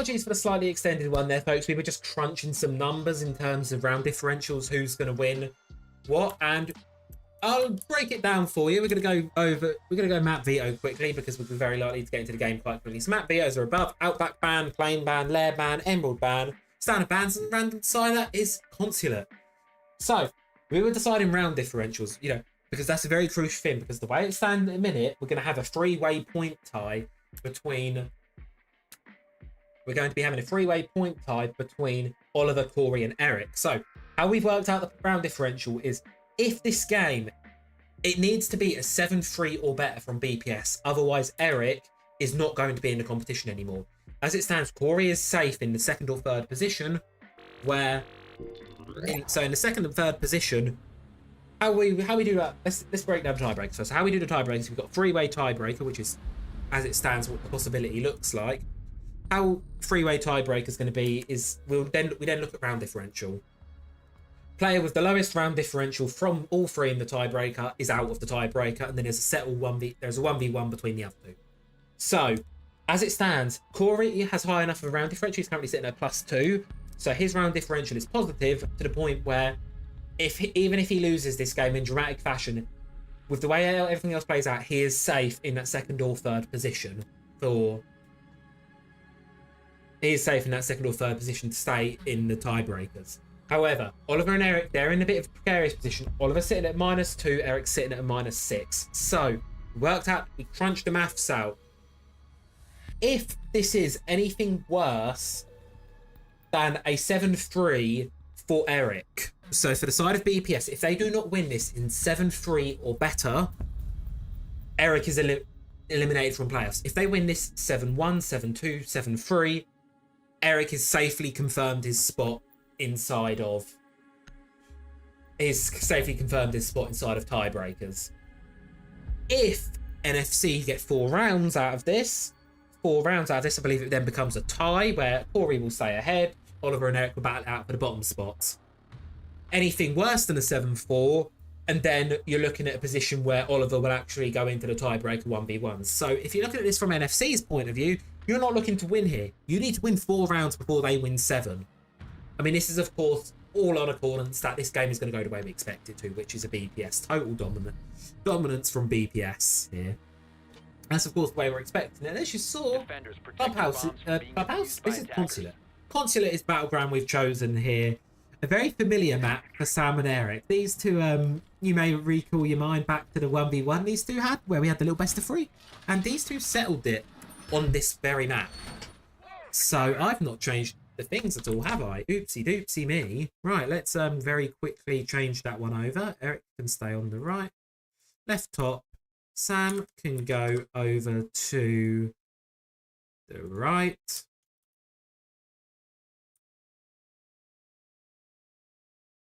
apologies for the slightly extended one there, folks. We were just crunching some numbers in terms of round differentials, who's going to win what, and I'll break it down for you. We're going to go map veto quickly because we're very likely to get into the game quite quickly. So map vetoes are above: Outback ban, Plain ban, Lair ban, Emerald ban, standard bans, and random decider is Consulate. So we were deciding round differentials, you know, because that's a very crucial thing, because the way it stands in a minute, we're going to have a three-way point tie between... We're going to be having a three-way point tie between Oliver, Corey, and Eric. So how we've worked out the round differential is, if this game, it needs to be a 7-3 or better from BPS. Otherwise, Eric is not going to be in the competition anymore. As it stands, Corey is safe in the second or third position, where... So in the second and third position, how we do that, let's break down the tiebreakers first. So how we do the tiebreakers, we've got a three-way tiebreaker, which is, as it stands, what the possibility looks like. How three-way tiebreaker is going to be is we then look at round differential. Player with the lowest round differential from all three in the tiebreaker is out of the tiebreaker, and then there's a settled 1v1 between the other two. So as it stands, Corey has high enough of a round differential. He's currently sitting at +2, so his round differential is positive to the point where even if he loses this game in dramatic fashion, with the way everything else plays out, he is safe in that second or third position He is safe in that second or third position to stay in the tiebreakers. However, Oliver and Eric, they're in a bit of a precarious position. Oliver's sitting at -2, Eric's sitting at a -6. So, we crunched the maths out. If this is anything worse than a 7-3 for Eric, so for the side of BPS, if they do not win this in 7-3 or better, Eric is eliminated from playoffs. If they win this 7-1, 7-2, 7-3, Eric is safely confirmed his spot inside of tiebreakers. If NFC get 4 rounds out of this, I believe it then becomes a tie where Corey will stay ahead, Oliver and Eric will battle it out for the bottom spots. Anything worse than a 7-4, and then you're looking at a position where Oliver will actually go into the tiebreaker 1v1. So if you're looking at this from NFC's point of view, you're not looking to win here. You need to win 4 rounds before they win 7. I mean, this is, of course, all on accordance that this game is going to go the way we expect it to, which is a BPS. Total dominance from BPS here. That's, of course, the way we're expecting it. And as you saw, Clubhouse, this is Consulate. Consulate is Battleground we've chosen here. A very familiar map for Sam and Eric. These two, you may recall your mind back to the 1v1 these two had, where we had the little best of 3. And these two settled it on this very map. So I've not changed the things at all, have I? Oopsie doopsie me. Right, let's very quickly change that one over. Eric can stay on the right. Left top. Sam can go over to the right.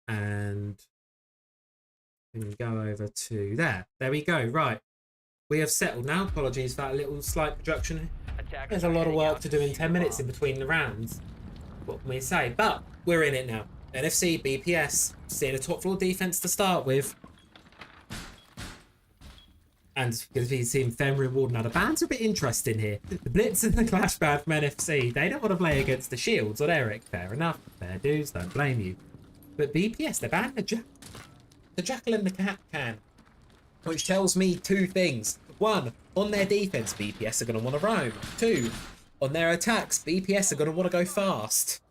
And can go over to there. There we go. Right. We have settled now. Apologies for that little slight projection. There's a lot of work to do in 10 minutes in between the rounds. What can we say? But we're in it now. NFC, BPS, seeing a top floor defense to start with. And because we've seen Fen reward. Now the bans are a bit interesting here. The Blitz and the Clash ban from NFC. They don't want to play against the Shields or Eric. Fair enough. Fair dues. Don't blame you. But BPS, they're banning the Jackal and the Cat can. Which tells me 2 things. 1, on their defense, BPS are going to want to roam. 2, on their attacks, BPS are going to want to go fast.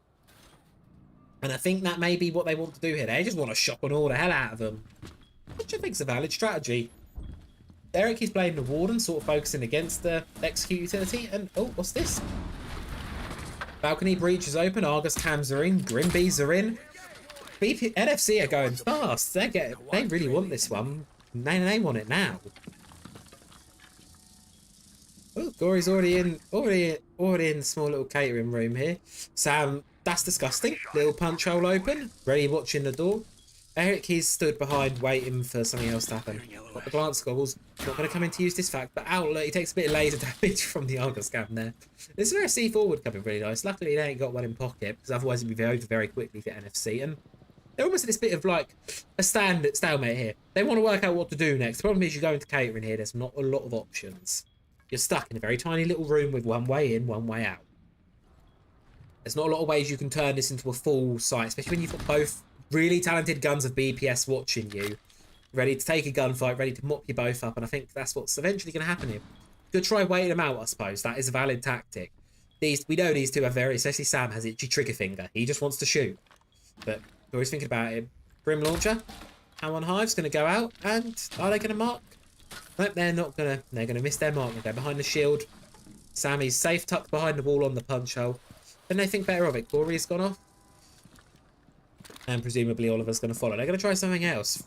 And I think that may be what they want to do here. They just want to shock on all the hell out of them. Which I think is a valid strategy. Eric is playing the Warden, sort of focusing against the Execute utility. And, oh, what's this? Balcony Breach is open. Argus cams are in. Grimbees are in. NFC are going fast. They really want this one. They want it now. Oh, Gory's already in the small little catering room here. Sam, that's disgusting. Little punch hole open. Ready watching the door. Eric, he's stood behind waiting for something else to happen. Got the glance goggles. Not going to come in to use this fact, but outlet, he takes a bit of laser damage from the Argus cam there. This is where a C4 would come in really nice. Luckily, they ain't got one in pocket, because otherwise it'd be over very quickly for NFC. And they're almost at this bit of like a stalemate here. They want to work out what to do next. The problem is you go into catering here, there's not a lot of options. You're stuck in a very tiny little room with one way in, one way out. There's not a lot of ways you can turn this into a full site, especially when you've got both really talented guns of BPS watching you, ready to take a gunfight, ready to mop you both up, and I think that's what's eventually going to happen here. Could try waiting them out, I suppose. That is a valid tactic. We know these two are very, especially Sam has itchy trigger finger. He just wants to shoot. But always thinking about it. Grim Launcher. How on Hive's going to go out, and are they going to mark? Nope, they're not going to. They're going to miss their mark. They're behind the shield. Sammy's safe tucked behind the wall on the punch hole. Then they think better of it. Corey's gone off. And presumably Oliver's going to follow. They're going to try something else.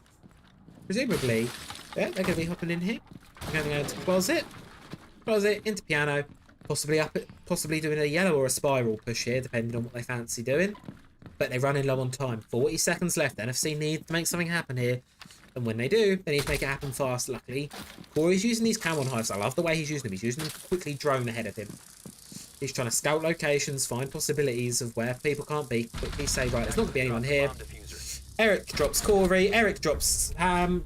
Presumably, yeah, they're going to be hopping in here. They're going to go into closet. Closet, into piano. Possibly doing a yellow or a spiral push here, depending on what they fancy doing. But they're running low on time. 40 seconds left. NFC need to make something happen here. And when they do, they need to make it happen fast, luckily. Corey's using these cam on hives. I love the way he's using them. He's using them to quickly drone ahead of him. He's trying to scout locations, find possibilities of where people can't be. Quickly say, right, there's not going to be anyone here. Eric drops Corey. Eric drops Sam.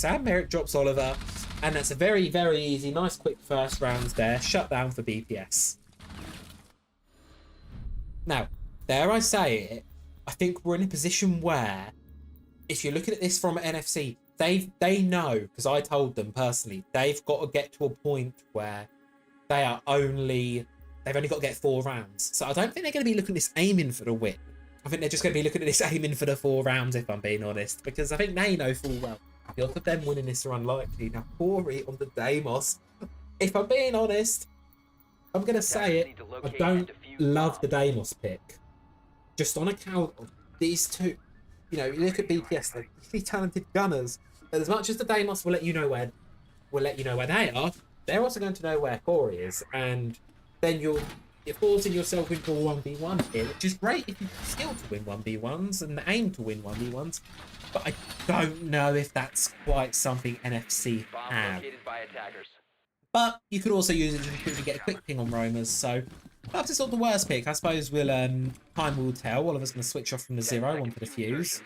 Eric drops Oliver. And that's a very, very easy, nice, quick first round there. Shut down for BPS. Now, dare I say it, I think we're in a position where, if you're looking at this from NFC, they know, because I told them personally, they've got to get to a point where they've only got to get 4 rounds. So I don't think they're going to be looking at this aiming for the win. I think they're just going to be looking at this aiming for the 4 rounds, if I'm being honest, because I think they know full well the odds of them winning this are unlikely. Now, Corey on the Deimos, if I'm being honest, I'm going to say it, I don't love the Deimos pick. Just on account of these two, you know, you look at BPS, they're really talented gunners. But as much as the Deimos will let you know where they are, they're also going to know where Corey is, and then you're forcing yourself into a 1v1 here, which is great if you've skill to win 1v1s and aim to win 1v1s. But I don't know if that's quite something NFC have. But you could also use it to quickly get a quick ping on roamers, so perhaps it's not the worst pick. I suppose time will tell. Oliver's going to switch off from the 0, one for the fuse.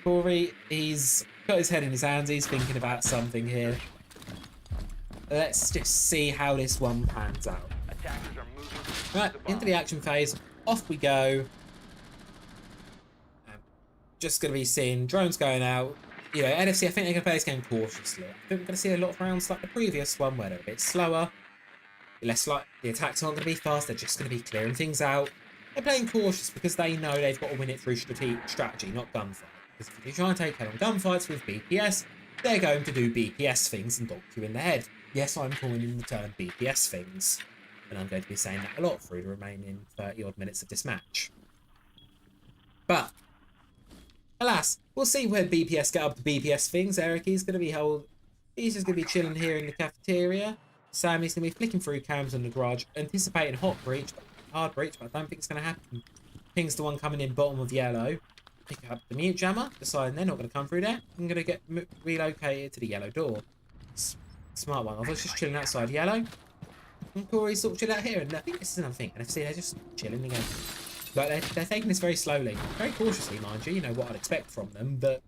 Corey, he's got his head in his hands, he's thinking about something here. Let's just see how this one pans out. Right, into the action phase, off we go. Just going to be seeing drones going out. You know, NFC, I think they're going to play this game cautiously. I think we're going to see a lot of rounds like the previous one, where they're a bit slower. Less like the attacks aren't going to be fast, they're just going to be clearing things out. They're playing cautious because they know they've got to win it through strategy, not gunfight. Because if you try and take head on gunfights with BPS, they're going to do BPS things and donk you in the head. Yes, I'm calling in return BPS things. And I'm going to be saying that a lot through the remaining 30 odd minutes of this match. But alas, we'll see where BPS get up to BPS things. Eric, he's going to be he's just going to be chilling here in the cafeteria. Sammy's going to be flicking through cams in the garage, anticipating hard breach, but I don't think it's going to happen. Pings the one coming in bottom of yellow. Pick up the mute jammer, deciding they're not going to come through there. I'm going to get relocated to the yellow door. Smart one. I was just chilling outside yellow. And Corey's sort of chilling out here, and I think this is another thing. NFC, they're just chilling again. But they're taking this very slowly. Very cautiously, mind you. You know what I'd expect from them, but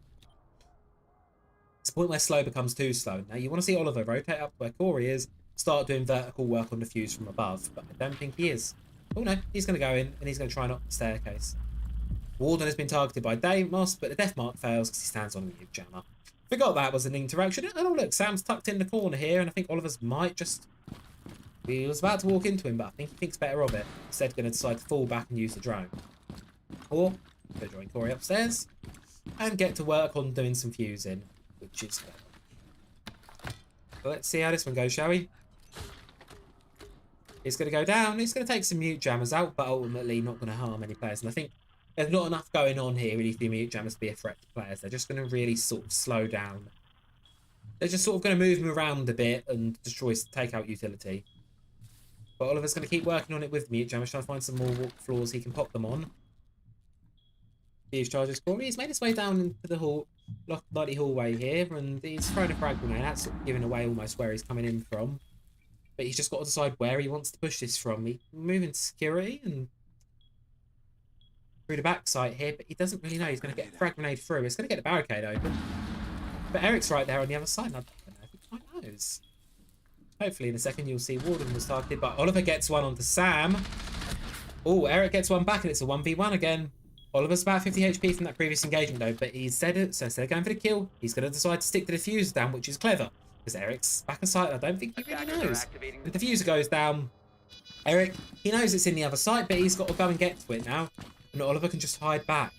it's a point where slow becomes too slow. Now, you want to see Oliver rotate up where Corey is, start doing vertical work on the fuse from above, but I don't think he is. Oh no, he's going to go in, and he's going to try and knock the staircase. Warden has been targeted by Deimos, but the death mark fails because he stands on a mute jammer. Forgot that was an interaction. And oh look, Sam's tucked in the corner here, and I think Oliver's might just... He was about to walk into him, but I think he thinks better of it. Instead, going to decide to fall back and use the drone. Or, go join Corey upstairs, and get to work on doing some fusing, which is good. But let's see how this one goes, shall we? It's going to go down. It's going to take some mute jammers out, but ultimately not going to harm any players. And I think there's not enough going on here really for the mute jammers to be a threat to players. They're just going to really sort of slow down. They're just sort of going to move them around a bit and take out utility. But Oliver's going to keep working on it with mute jammers, trying to find some more floors he can pop them on. Fuse charges Corey. He's made his way down into the likely hallway here, and he's thrown a frag grenade. That's sort of giving away almost where he's coming in from. But he's just got to decide where he wants to push this from. He's moving security and through the back site here, but he doesn't really know. He's going to get a frag grenade through. It's going to get the barricade open. But Eric's right there on the other side, and I don't know if he quite knows. Hopefully in a second you'll see Warden was targeted, but Oliver gets one onto Sam. Oh, Eric gets one back and it's a 1v1 again. Oliver's about 50 HP from that previous engagement though, but he said it, so instead of going for the kill, he's going to decide to stick the diffuser down, which is clever. Because Eric's back in sight, I don't think he really knows. The diffuser goes down. Eric, he knows it's in the other site, but he's got to go and get to it now. And Oliver can just hide back.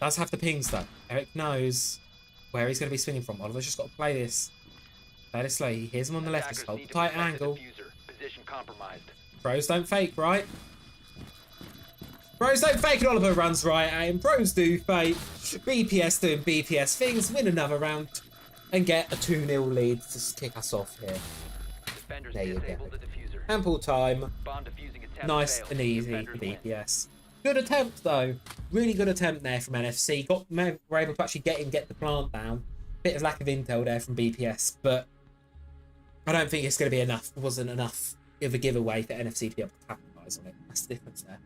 Does have the pings though. Eric knows where he's going to be swinging from. Oliver's just got to play this. Play this slow. He hears him on the left. Just hold the tight angle. Pros don't fake, right? Pros don't fake and Oliver runs right at him. Pros do fake. BPS doing BPS things. Win another round. And get a 2-0 lead to kick us off here. There you go. Ample time. Nice and easy for BPS. Good attempt though. Really good attempt there from NFC. Were able to actually get the plant down. Bit of lack of intel there from BPS, but I don't think it's going to be enough. It wasn't enough of a giveaway for NFC to be able to capitalise on it. That's the difference there.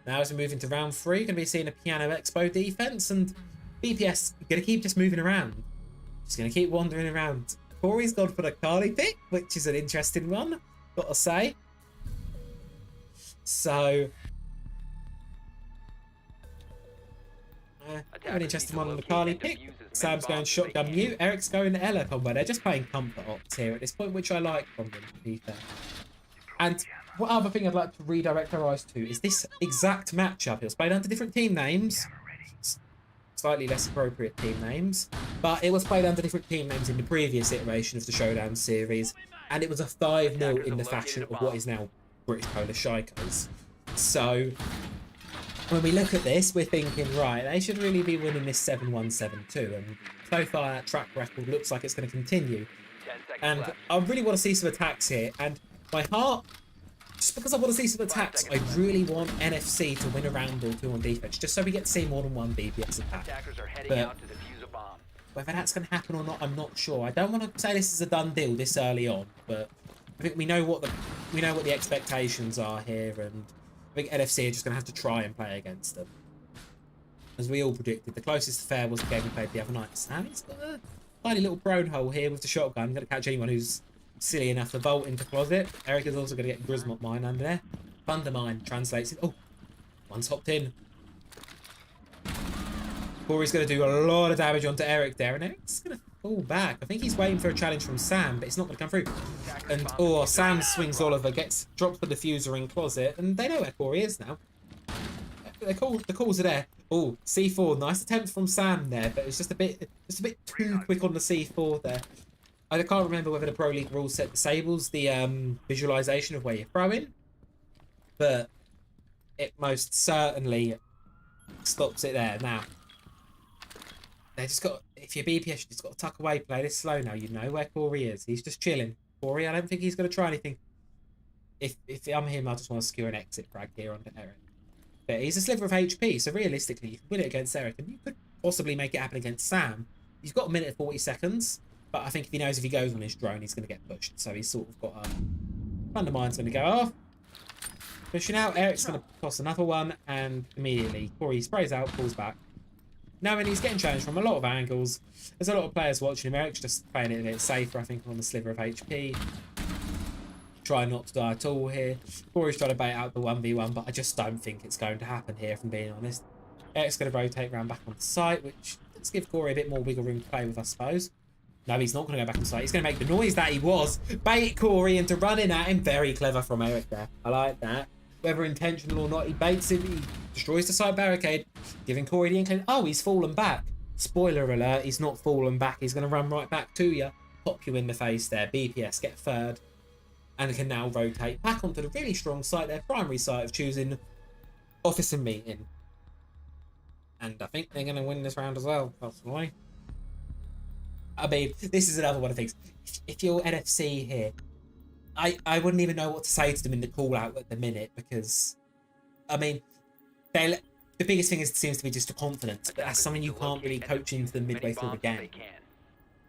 Now as we move into round 3, going to be seeing a Piano Expo defense, and BPS going to keep just moving around. Just going to keep wandering around. Corey's gone for the Carly pick, which is an interesting one, got to say. So, an interesting one on the Carly pick. Sam's going shotgun mute. Eric's going Ella combo. They're just playing comfort ops here at this point, which I like from them, to be fair. And what other thing I'd like to redirect our eyes to is this exact matchup. It was played under different team names. Slightly less appropriate team names, but it was played under different team names in the previous iteration of the Showdown series, and it was a 5-0 in the fashion of what is now British Polish Shaiikos. So when we look at this, we're thinking, right, they should really be winning this 7-1, 7-2, and so far that track record looks like it's going to continue. And I really want to see some attacks here, and my heart, just because I want to see some attacks, I really want NFC to win a round or 2 on defense, just so we get to see more than one BPS attack. But whether that's going to happen or not, I'm not sure. I don't want to say this is a done deal this early on, but I think we know what the expectations are here, and I think NFC are just going to have to try and play against them. As we all predicted, the closest affair was the game we played the other night. Sammy's got a tiny little prone hole here with the shotgun. I'm going to catch anyone who's silly enough to vault into closet. Eric is also going to get Grismot mine under there. Thunder mine translates it. Oh, one's hopped in. Corey's going to do a lot of damage onto Eric there, and Eric's going to fall back. I think he's waiting for a challenge from Sam, but it's not going to come through. And oh, Sam swings Oliver, drops the diffuser in closet, and they know where Corey is now. The calls are there. Oh, C4, nice attempt from Sam there, but it's just a bit too quick on the C4 there. I can't remember whether the Pro League rule set disables the visualization of where you're throwing, but it most certainly stops it there. Now, they just got, if you're BPS, you just got to tuck away, play this slow now. You know where Corey is. He's just chilling. Corey, I don't think he's going to try anything. If I'm him, I just want to secure an exit frag here onto Eric. But he's a sliver of HP, so realistically, you can win it against Eric, and you could possibly make it happen against Sam. He's got 1 minute and 40 seconds. But I think if he knows if he goes on his drone, he's going to get pushed. So he's sort of got Thundermine's going to go off. Pushing out. Eric's going to toss another one. And immediately, Corey sprays out, pulls back. Knowing he's getting challenged from a lot of angles. There's a lot of players watching him. Eric's just playing it a bit safer, I think, on the sliver of HP. Trying not to die at all here. Corey's trying to bait out the 1v1, but I just don't think it's going to happen here, if I'm being honest. Eric's going to rotate round back on the site, which does give Corey a bit more wiggle room to play with, I suppose. No, he's not going to go back on site. He's going to make the noise that he was. Bait Corey into running at him. Very clever from Eric there. I like that. Whether intentional or not, he baits him. He destroys the side barricade, giving Corey the inkling. Oh, he's fallen back. Spoiler alert, he's not fallen back. He's going to run right back to you. Pop you in the face there. BPS get third. And can now rotate back onto the really strong site, their primary site of choosing office and meeting. And I think they're going to win this round as well, possibly. I mean, this is another one of the things. If you're NFC here, I wouldn't even know what to say to them in the call out at the minute, because, I mean, the biggest thing seems to be just the confidence, but that's something you can't really coach into them midway through the game.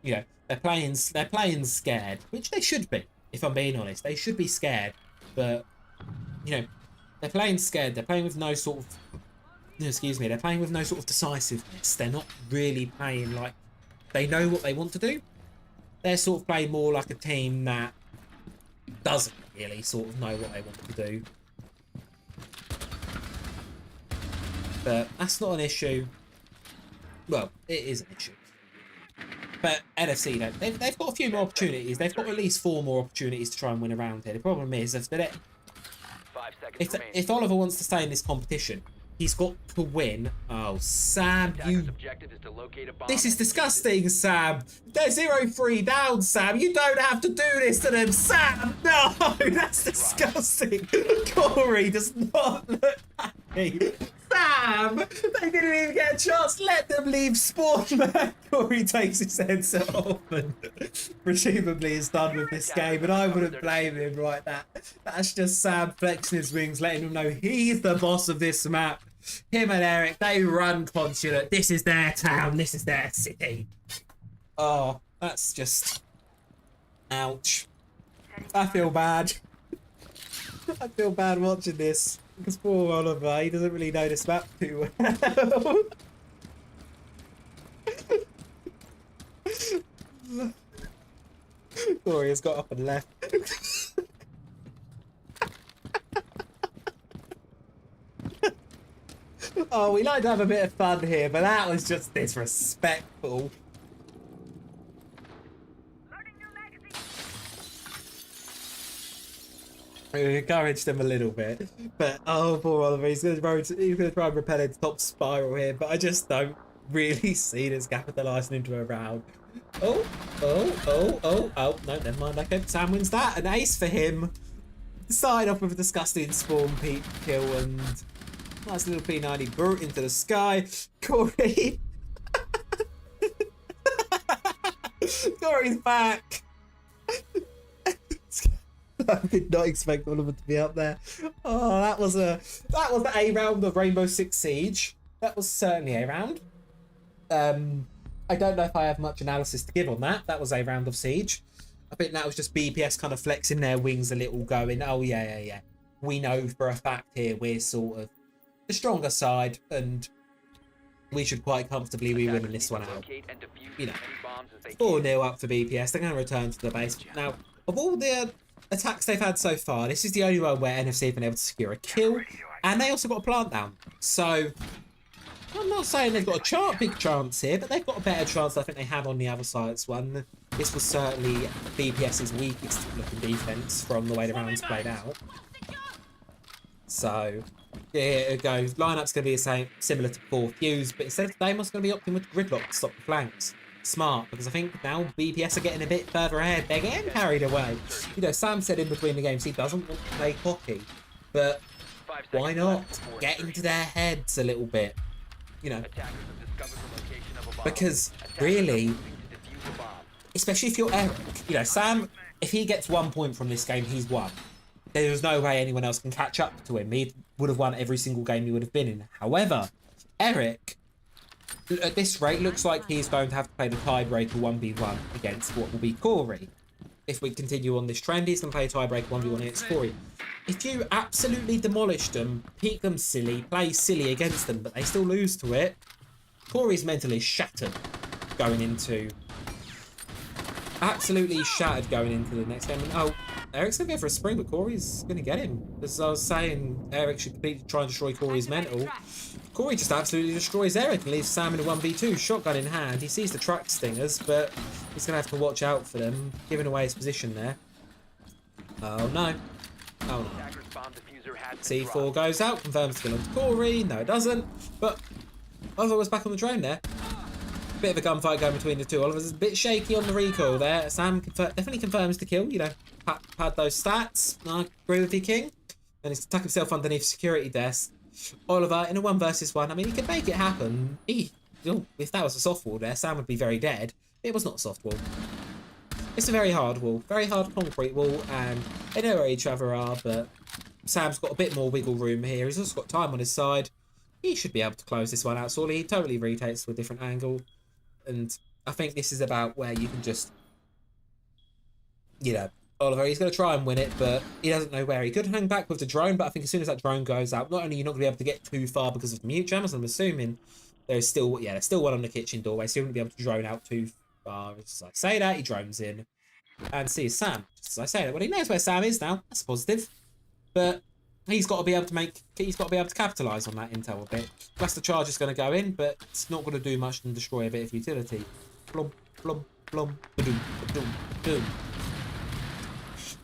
You know, they're playing scared, which they should be, if I'm being honest. They should be scared, but, you know, they're playing scared. They're playing with no sort of, excuse me, they're playing with no sort of decisiveness. They're not really playing like they know what they want to do. They're sort of playing more like a team that doesn't really sort of know what they want to do. But that's not an issue. Well, it is an issue. But NFC, they've got a few more opportunities. They've got at least 4 more opportunities to try and win around here. The problem is, if Oliver wants to stay in this competition, he's got to win. Oh, Sam, this is disgusting, Sam. They're 0-3 down, Sam. You don't have to do this to them, Sam. No, that's disgusting. Corey does not look happy. Sam, they didn't even get a chance. Let them leave spawn, man. Corey takes his headset off and presumably is done with this game, and I wouldn't blame him right that. That's just Sam flexing his wings, letting him know he's the boss of this map. Him and Eric, they run consulate. This is their town. This is their city. Oh, that's just... ouch. I feel bad. I feel bad watching this. Because poor Oliver, he doesn't really know this map too well. Corey has got up and left. Oh, we like to have a bit of fun here, but that was just disrespectful. We encouraged them a little bit, but oh, poor Oliver, he's going to try and repel into top spiral here, but I just don't really see this capitalising into a round. Oh, no, never mind. Okay, Sam wins that. An ace for him. Side off with a disgusting spawn peak kill and nice little P90 brute into the sky. Corey. Corey's back. I did not expect Oliver to be up there. Oh, that was a round of Rainbow Six Siege. That was certainly a round. I don't know if I have much analysis to give on that. That was a round of Siege. I think that was just BPS kind of flexing their wings a little, going, oh yeah. We know for a fact here we're sort of the stronger side, and we should quite comfortably be winning this one out. You know, 4-0 up for BPS. They're going to return to the base now. Of all the attacks they've had so far, this is the only one where NFC have been able to secure a kill, and they also got a plant down. So I'm not saying they've got a big chance here, but they've got a better chance than I think they had on the other side's one. This was certainly BPS's weakest looking defense from the way the rounds played out. So yeah, here it goes. Lineup's going to be the same, similar to 4 Fuse, but instead of Deimos going to be opting with gridlock to stop the flanks. Smart, because I think now BPS are getting a bit further ahead. They're getting carried away. You know, Sam said in between the games he doesn't want to play cocky, but why not get into their heads a little bit? You know, because really, especially if you're Eric, you know, Sam, if he gets 1 point from this game, he's won. There's no way anyone else can catch up to him. He would have won every single game he would have been in. However, Eric, at this rate, looks like he's going to have to play the tiebreaker 1v1 against what will be Corey. If we continue on this trend, he's going to play tiebreaker 1v1 against Corey. If you absolutely demolish them, peak them silly, play silly against them, but they still lose to it, Corey's mentally shattered going into... Absolutely shattered going into the next game. And, oh, Eric's going to go for a spring, but Corey's going to get him. As I was saying, Eric should completely try and destroy Corey's mental. Corey just absolutely destroys Eric and leaves Sam in a 1v2, shotgun in hand. He sees the track stingers, but he's going to have to watch out for them, giving away his position there. Oh no. Oh no. C4 goes out, confirms kill onto Corey. No, it doesn't. But Oliver was back on the drone there. Bit of a gunfight going between the two. Oliver's a bit shaky on the recoil there. Sam definitely confirms the kill, you know, had those stats. I agree with you, King. And he's stuck himself underneath security desk. Oliver in a 1v1. I mean, he could make it happen. If that was a soft wall there, Sam would be very dead. It was not a soft wall. It's a very hard wall, very hard concrete wall, and they know where each other are, but Sam's got a bit more wiggle room here. He's also got time on his side. He should be able to close this one out. So he totally rotates to a different angle. And I think this is about where you can just, you know, Oliver, he's going to try and win it, but he doesn't know where. He could hang back with the drone, but I think as soon as that drone goes out, not only are you not going to be able to get too far because of the mute jammers, I'm assuming there's still one on the kitchen doorway, so you wouldn't be able to drone out too far. As I say that, he drones in and sees Sam. Just as I say that, well, he knows where Sam is now. That's positive. But he's got to be able to capitalise on that intel a bit. Blaster charge is going to go in, but it's not going to do much than destroy a bit of utility. Blum, blum, blum, ba-doom, ba-doom, boom.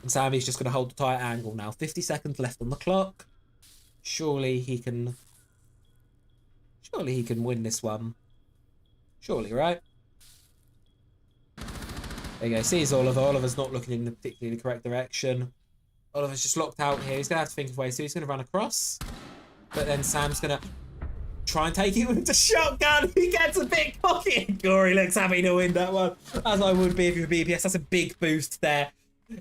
And Sammy's just going to hold the tight angle now. 50 seconds left on the clock. Surely he can win this one. Surely, right? There you go. Sees Oliver. Oliver's not looking in the particularly correct direction. Oliver's just locked out here. He's going to have to think of ways. So he's going to run across. But then Sam's going to try and take it with the shotgun. He gets a big pocket. Gory looks happy to win that one. As I would be if you're BPS. That's a big boost there.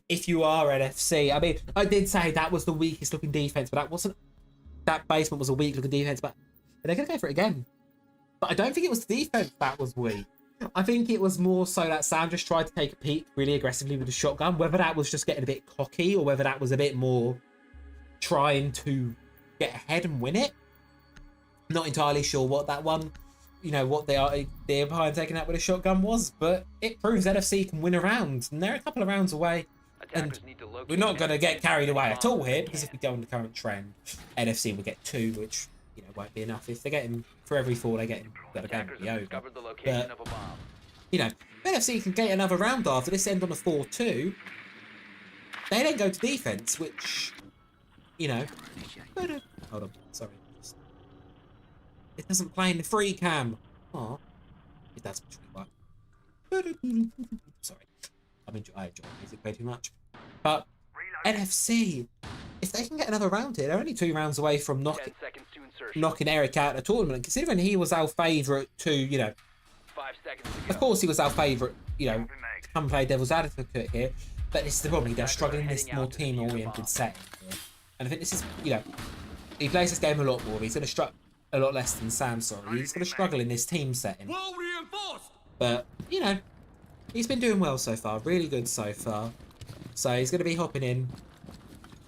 If you are NFC. I mean, I did say that was the weakest looking defense, but that wasn't. That basement was a weak looking defense, but they're going to go for it again. But I don't think it was the defense that was weak. I think it was more so that Sam just tried to take a peek really aggressively with the shotgun. Whether that was just getting a bit cocky or whether that was a bit more trying to get ahead and win it. Not entirely sure what that one, what the Empire taking out with a shotgun was, but it proves NFC can win a round, and they're a couple of rounds away. And we're not going to get carried away at all here, because if we go on the current trend, NFC will get 2, which won't be enough. If they're getting for every 4 they get, the game will be over. But if NFC can get another round after this, end on a 4-2. They then go to defense, which hold on, sorry, it doesn't play in the free cam. Oh, it does actually. Sorry. I enjoy music way too much. But NFC, if they can get another round here, they're only 2 rounds away from knocking Eric out of the tournament. Considering he was our favourite to, of course he was our favourite, come play devil's advocate here. But this is the problem, they're struggling in this more team-oriented setting. And I think this is, he plays this game a lot more. He's going to struggle a lot less than Sam, sorry. He's going to struggle in this team setting. But, he's been doing well so far. Really good so far. So he's going to be hopping in.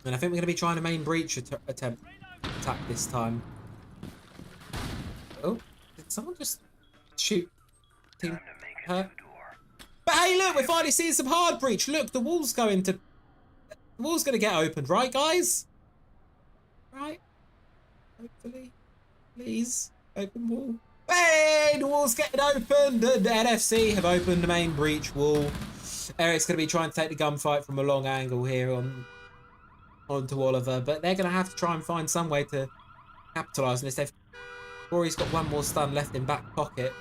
And I think we're going to be trying to main breach attack this time. Oh, did someone just shoot her? But hey, look, we're finally seeing some hard breach. Look, the wall's going to get opened, right, guys? Right? Hopefully. Please, open wall. Hey, the wall's getting opened, and the NFC have opened the main breach wall. Eric's going to be trying to take the gunfight from a long angle here onto Oliver, but they're going to have to try and find some way to capitalise on this. Rory's got one more stun left in back pocket.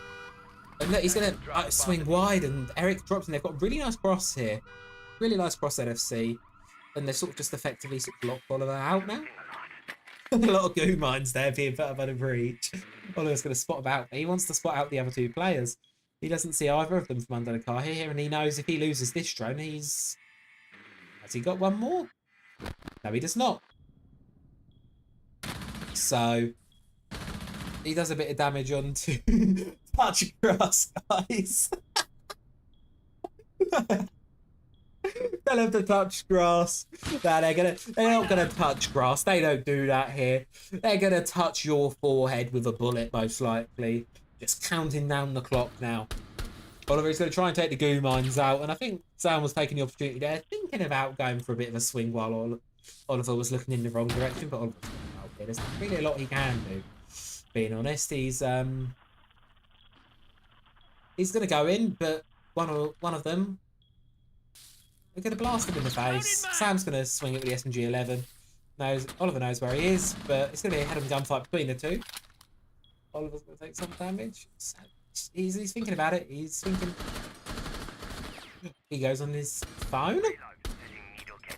And look, he's going to swing wide, and Eric drops, and they've got a really nice cross here. Really nice cross NFC. And they're sort of just effectively locked Oliver out now. A lot of goo mines there being put up by the breach. Oliver's going to spot them out. He wants to spot out the other 2 players. He doesn't see either of them from under the car here, and he knows if he loses this drone, he's... Has he got one more? No, he does not. So, he does a bit of damage onto touch grass, guys. Tell him to touch grass. No, they're not gonna touch grass. They don't do that here. They're gonna touch your forehead with a bullet, most likely. Just counting down the clock now. Oliver's gonna try and take the goo mines out, and I think Sam was taking the opportunity there, thinking about going for a bit of a swing while Oliver was looking in the wrong direction. But Oliver's out there. There's not really a lot he can do. Being honest, he's gonna go in, but one of them. We're going to blast him in the face. Sam's going to swing it with the SMG-11. Oliver knows where he is, but it's going to be a head-on gunfight between the 2. Oliver's going to take some damage. He's thinking about it. He's thinking. He goes on his phone.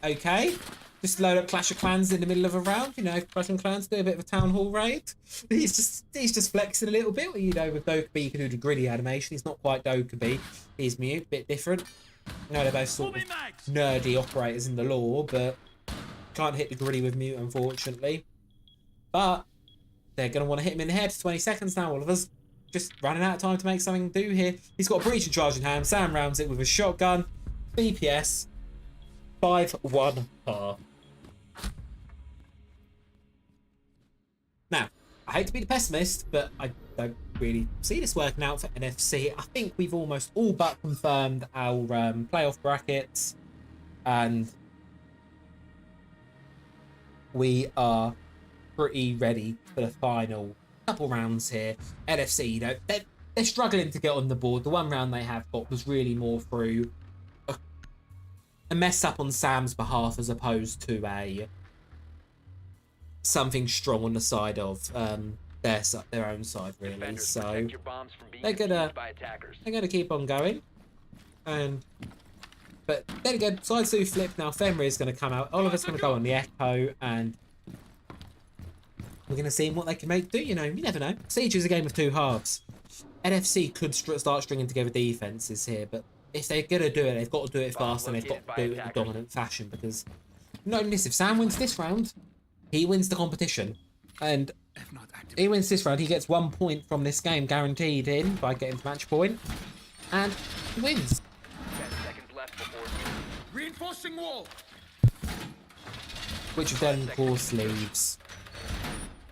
Okay. Just load up Clash of Clans in the middle of a round. Clash of Clans do a bit of a town hall raid. He's just flexing a little bit. With Dokkaebi, you can do the gritty animation. He's not quite Dokkaebi. He's mute, a bit different. They're both sort of nerdy operators in the lore, but can't hit the gritty with mute, unfortunately. But they're going to want to hit him in the head. 20 seconds now. Oliver's just running out of time to make something do here. He's got a breach and charge in hand. Sam rounds it with a shotgun. BPS 5-1 par. Now, I hate to be the pessimist, but I don't really see this working out for NFC. I think we've almost all but confirmed our playoff brackets, and we are pretty ready for the final couple rounds here. NFC, you know, they're struggling to get on the board. The one round they have got was really more through a mess up on Sam's behalf as opposed to a something strong on the side of their own side, really. So they're gonna keep on going. But then again, sides do flip now. Fenrir is going to come out. Oliver's going to go on the Echo, and we're going to see what they can make do. You know, you never know. Siege is a game of two halves. NFC could start stringing together defenses here, but if they're going to do it, they've got to do it fast, and they've got to do it in a dominant fashion, because not only this, if Sam wins this round, he wins the competition. And he wins this round, he gets 1 point from this game guaranteed in by getting to match point, and he wins. Reinforcing wall. Which then, of course, leaves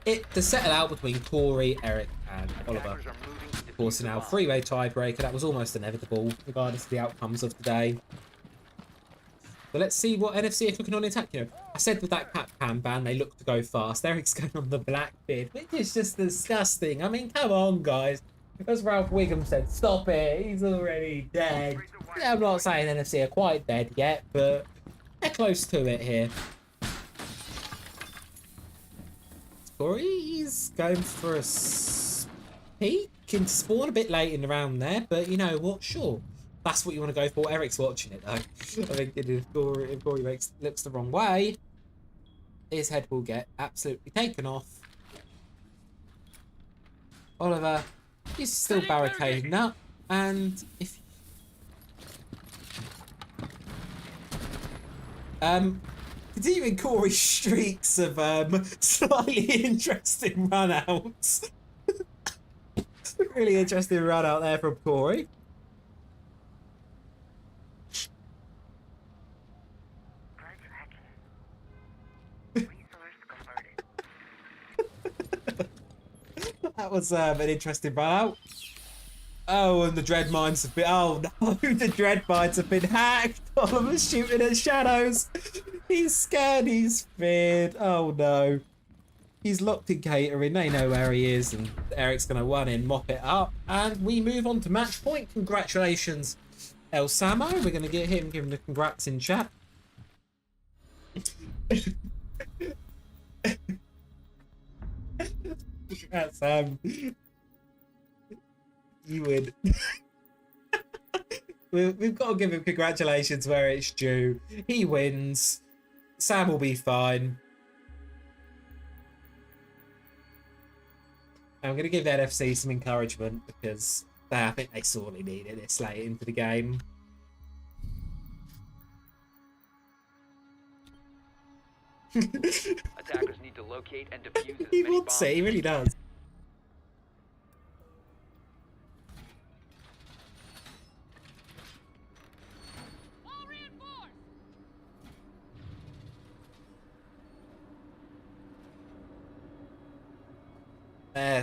it to settle out between Corey, Eric, and Oliver. Of course, now three-way tiebreaker. That was almost inevitable, regardless of the outcomes of the day. But let's see what NFC are cooking on the attack. You know, I said with that Capcan ban, they look to go fast. Eric's going on the Blackbeard, which is just disgusting. I mean, come on, guys. As Ralph Wiggum said, stop it. He's already dead. Yeah, I'm not saying NFC are quite dead yet, but they're close to it here. Corey's going for a peek into spawn a bit late in the round there, but you know what? Sure. That's what you want to go for. Eric's watching it, though. I think if Corey looks the wrong way, his head will get absolutely taken off. Oliver is still barricading up, and if continuing Corey's streaks of slightly interesting run-outs. Really interesting run out there from Corey. That was an interesting run out. Oh, and the dread mines have been... Oh, no, the dread mines have been hacked. Oliver's shooting at shadows. He's scared. He's feared. Oh, no. He's locked in catering. They know where he is. And Eric's going to run in, mop it up. And we move on to match point. Congratulations, El Samo. We're going to give him the congrats in chat. Congrats, Sam. You win. We've got to give him congratulations where it's due. He wins. Sam will be fine. I'm going to give NFC some encouragement because I think they sorely need it this late into the game. Attackers need to locate and defuse as He many wants it, he bombs really does.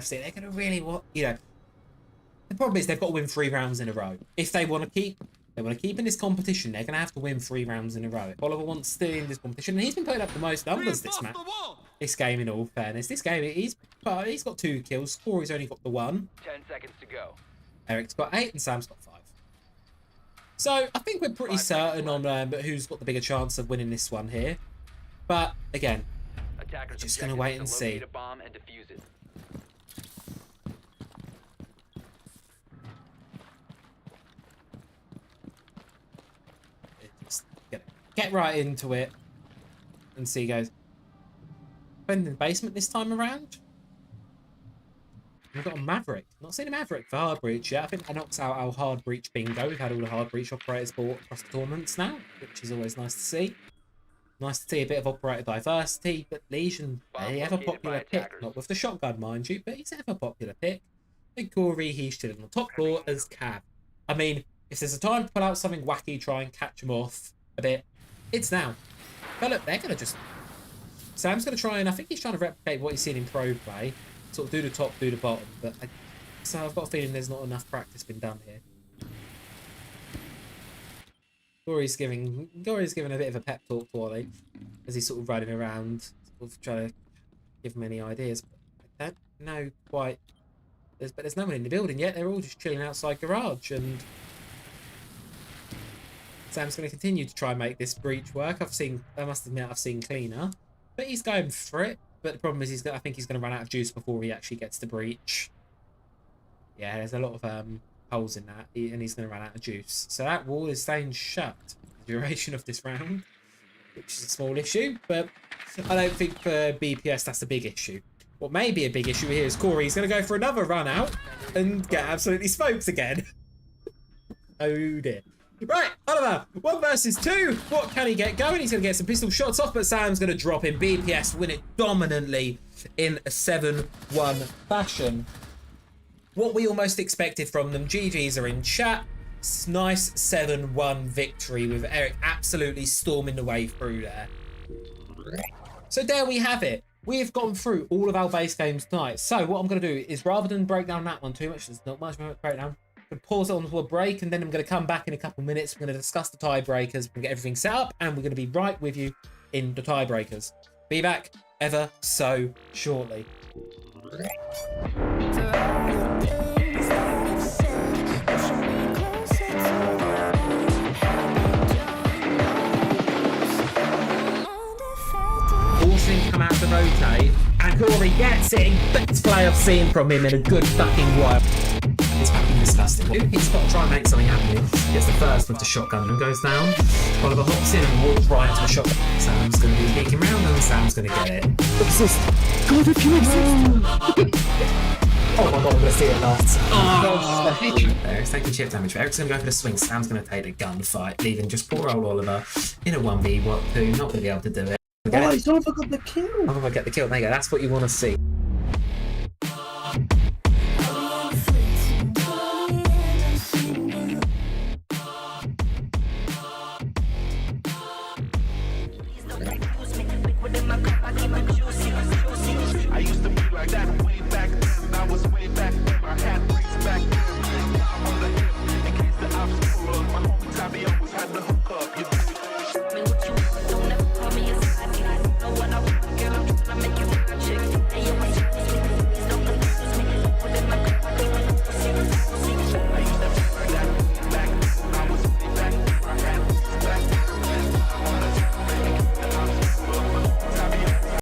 See, they're going to really want, you know, the problem is they've got to win 3 rounds in a row. If they want to keep in this competition, they're going to have to win 3 rounds in a row. If Oliver wants to in this competition, and he's been putting up the most numbers this game, in all fairness. This game, he's got 2 kills. Corey's only got the 1. 10 seconds to go. Eric's got 8 and Sam's got 5. So I think we're pretty certain on who's got the bigger chance of winning this one here. But again, Attackers just going to wait and see. locate a bomb and defuse it. Get right into it and see, guys. In the basement this time around. We've got a Maverick. Not seen a Maverick for Hard Breach yet. I think that knocks out our Hard Breach bingo. We've had all the Hard Breach operators bought across the tournaments now, which is always nice to see. Nice to see a bit of operator diversity, but Legion, they ever popular pick. Not with the shotgun, mind you, but he's ever popular pick. And Corey, he's still on the top floor as Cab. I mean, if there's a time to pull out something wacky, try and catch him off a bit, it's now. But look, they're going to just... Sam's going to try and... I think he's trying to replicate what he's seen in pro play. Sort of do the top, do the bottom. But so I've got a feeling there's not enough practice been done here. Corey's giving a bit of a pep talk to Ollie as he's sort of running around. of trying to give them any ideas. But I don't know quite. There's no one in the building yet. They're all just chilling outside garage, and Sam's going to continue to try and make this breach work. I must admit, I've seen cleaner, but he's going for it. But the problem is, I think he's going to run out of juice before he actually gets to breach. Yeah, there's a lot of holes in that, and he's going to run out of juice. So that wall is staying shut for the duration of this round, which is a small issue, but I don't think for BPS that's a big issue. What may be a big issue here is Corey's going to go for another run out and get absolutely smoked again. Oh dear. Right, Oliver, 1 versus 2. What can he get going? He's going to get some pistol shots off, but Sam's going to drop him. BPS win it dominantly in a 7-1 fashion. What we almost expected from them. GGs are in chat. Nice 7-1 victory with Eric absolutely storming the way through there. So there we have it. We have gone through all of our base games tonight. So what I'm going to do is, rather than break down that one too much, there's not much to break down, I'm going to pause it on to a break, and then I'm going to come back in a couple minutes. We're going to discuss the tiebreakers, we're going to get everything set up, and we're going to be right with you in the tiebreakers. Be back ever so shortly. Come out to rotate, and Corey gets it. Best play I've seen from him in a good fucking while. It's fucking disgusting. He's got to try and make something happen. Gets the first with the shotgun and goes down. Oliver hops in and walks right into the shotgun. Sam's going to be peeking round, and Sam's going to get it. Exist. God, if you exist. Oh my god, I'm going to see it last. Oh, there, it's taking chip damage. Eric's going to go for the swing. Sam's going to take the gunfight, leaving just poor old Oliver in a 1v2. Not going to be able to do it. Oh, he's not got the kill. I'm gonna get the kill. There you go. That's what you want to see. I used to be like that.